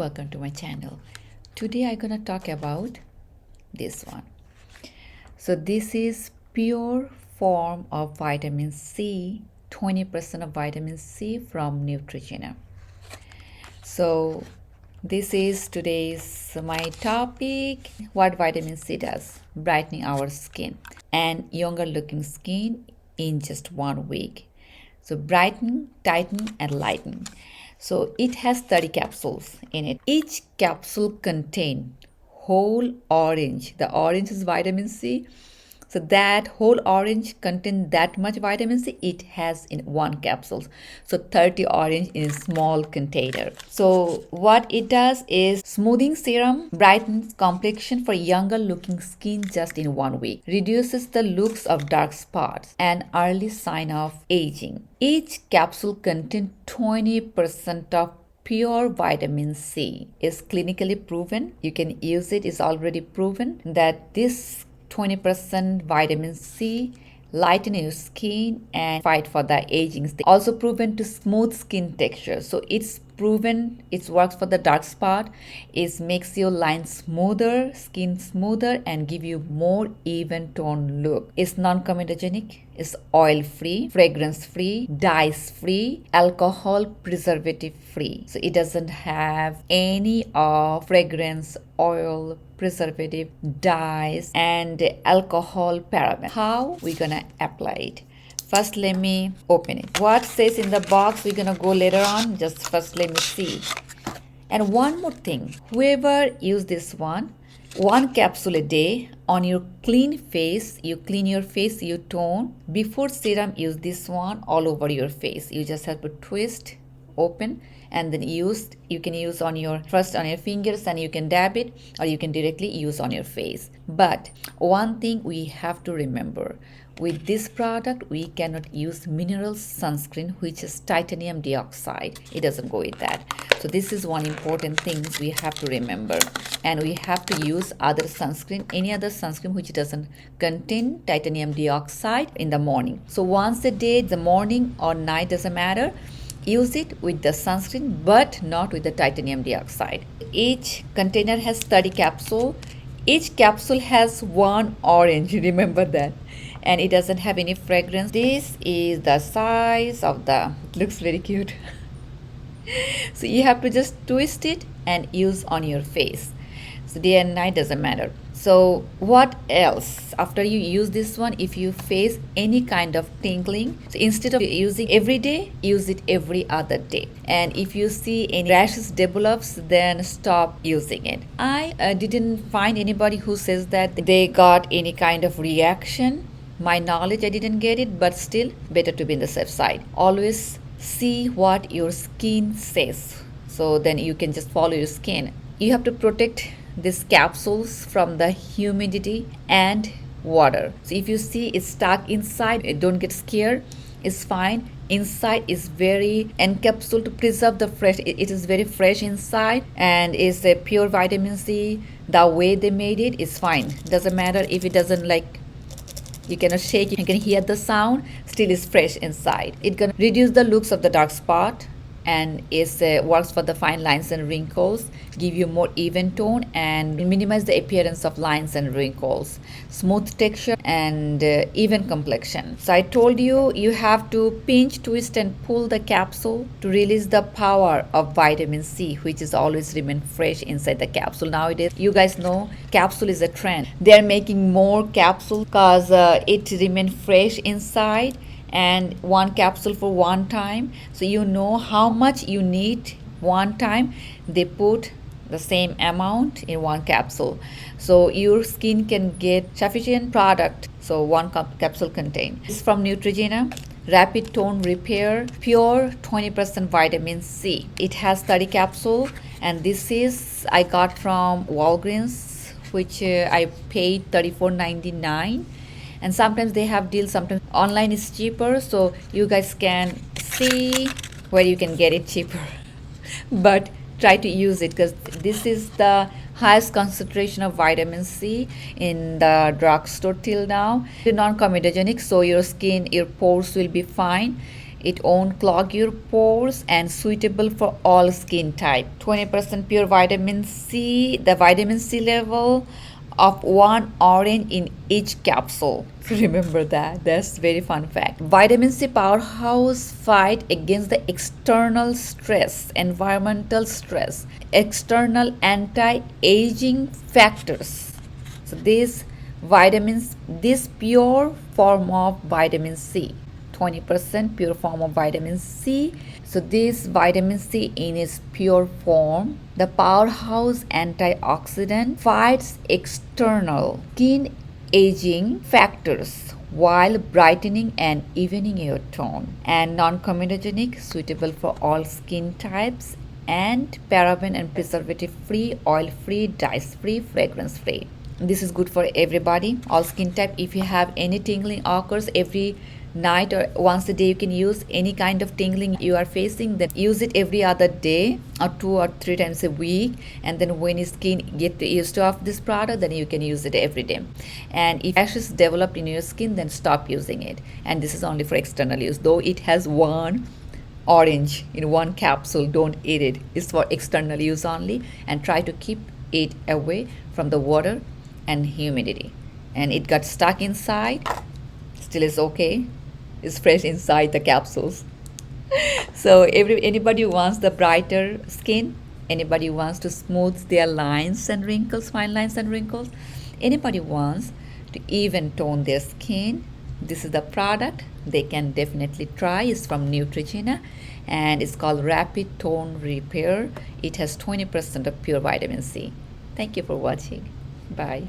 welcome to my channel. Today I'm gonna talk about this one. So this is pure form of vitamin C, 20% of vitamin C from Neutrogena. So this is today's my topic, what vitamin C does, brightening our skin and younger looking skin in just 1 week. So brighten, tighten and lighten. So it has 30 capsules in it. Each capsule contains whole orange. The orange is vitamin C. So that whole orange contains that much vitamin C it has in one capsule. So 30 orange in a small container. So what it does is smoothing serum, brightens complexion for younger looking skin just in 1 week, reduces the looks of dark spots and early sign of aging. Each capsule contains 20% of pure vitamin C. Is clinically proven. You can use it. It's already proven that this 20% vitamin C lighten your skin and fight for the aging. Also proven to smooth skin texture. So it's proven it works for the dark spot. It makes your lines smoother, skin smoother and give you more even tone look. It's non-comedogenic. It's oil free, fragrance free, dyes free, alcohol preservative free. So it doesn't have any of fragrance, oil, preservative, dyes and alcohol paraben. How we gonna apply it? First let me open it. What says in the box we're gonna go later on. Just first let me see. And one more thing, whoever use this one capsule a day on your clean face, you clean your face, you tone. Before serum, use this one all over your face. You just have to twist, open and then use. You can use on your first on your fingers and you can dab it or you can directly use on your face. But one thing we have to remember, with this product we cannot use mineral sunscreen which is titanium dioxide. It doesn't go with that. So this is one important thing we have to remember. And we have to use other sunscreen, any other sunscreen which doesn't contain titanium dioxide in the morning. So once a day, the morning or night doesn't matter, use it with the sunscreen but not with the titanium dioxide. Each container has 30 capsules. Each capsule has one orange, remember that. And it doesn't have any fragrance. This is the size of the, looks very cute. So you have to just twist it and use on your face. So day and night doesn't matter. So what else? After you use this one, if you face any kind of tingling, so instead of using every day, use it every other day. And if you see any rashes develops, then stop using it. I didn't find anybody who says that they got any kind of reaction. My knowledge, I didn't get it, but still better to be in the safe side. Always see what your skin says. So then you can just follow your skin. You have to protect these capsules from the humidity and water. So if you see it's stuck inside, don't get scared. It's fine. Inside is very encapsulated to preserve the fresh. It is very fresh inside and is a pure vitamin C. The way they made it is fine. Doesn't matter if it doesn't like. You cannot shake it. You can hear the sound. Still is fresh inside. It can reduce the looks of the dark spot and is works for the fine lines and wrinkles, give you more even tone and minimize the appearance of lines and wrinkles, smooth texture and even complexion. So I told you, you have to pinch, twist and pull the capsule to release the power of vitamin C, which is always remain fresh inside the capsule. Nowadays, you guys know capsule is a trend. They are making more capsules because it remain fresh inside and one capsule for one time. So you know how much you need one time. They put the same amount in one capsule. So your skin can get sufficient product. So one capsule contain. This is from Neutrogena Rapid Tone Repair, pure 20% vitamin C. It has 30 capsule and this is I got from Walgreens, which I paid $34.99. And sometimes they have deals, sometimes online is cheaper, so you guys can see where you can get it cheaper. But try to use it because this is the highest concentration of vitamin C in the drugstore till now. It's non-comedogenic, so your skin, your pores will be fine. It won't clog your pores and suitable for all skin type. 20% pure vitamin C, the vitamin C level of one orange in each capsule. So remember that. That's very fun fact. Vitamin C powerhouse fight against the external stress, environmental stress, external anti-aging factors. So this pure form of vitamin C, 20% pure form of vitamin C. So this vitamin C in its pure form, the powerhouse antioxidant, fights external skin aging factors while brightening and evening your tone. And non-comedogenic, suitable for all skin types, and paraben and preservative free, oil free, dyes free, fragrance free. This is good for everybody, all skin type. If you have any tingling occurs every night or once a day, you can use any kind of tingling you are facing, then use it every other day or 2 or 3 times a week. And then when your skin get used to of this product, then you can use it every day. And if rashes developed in your skin, then stop using it. And this is only for external use, though it has one orange in one capsule. Don't eat it. It's for external use only, and try to keep it away from the water and humidity. And it got stuck inside, still is okay. It's fresh inside the capsules. So anybody who wants the brighter skin, anybody who wants to smooth their lines and wrinkles, fine lines and wrinkles, anybody wants to even tone their skin, this is the product they can definitely try. It's from Neutrogena and it's called Rapid Tone Repair. It has 20% of pure vitamin C. Thank you for watching. Bye.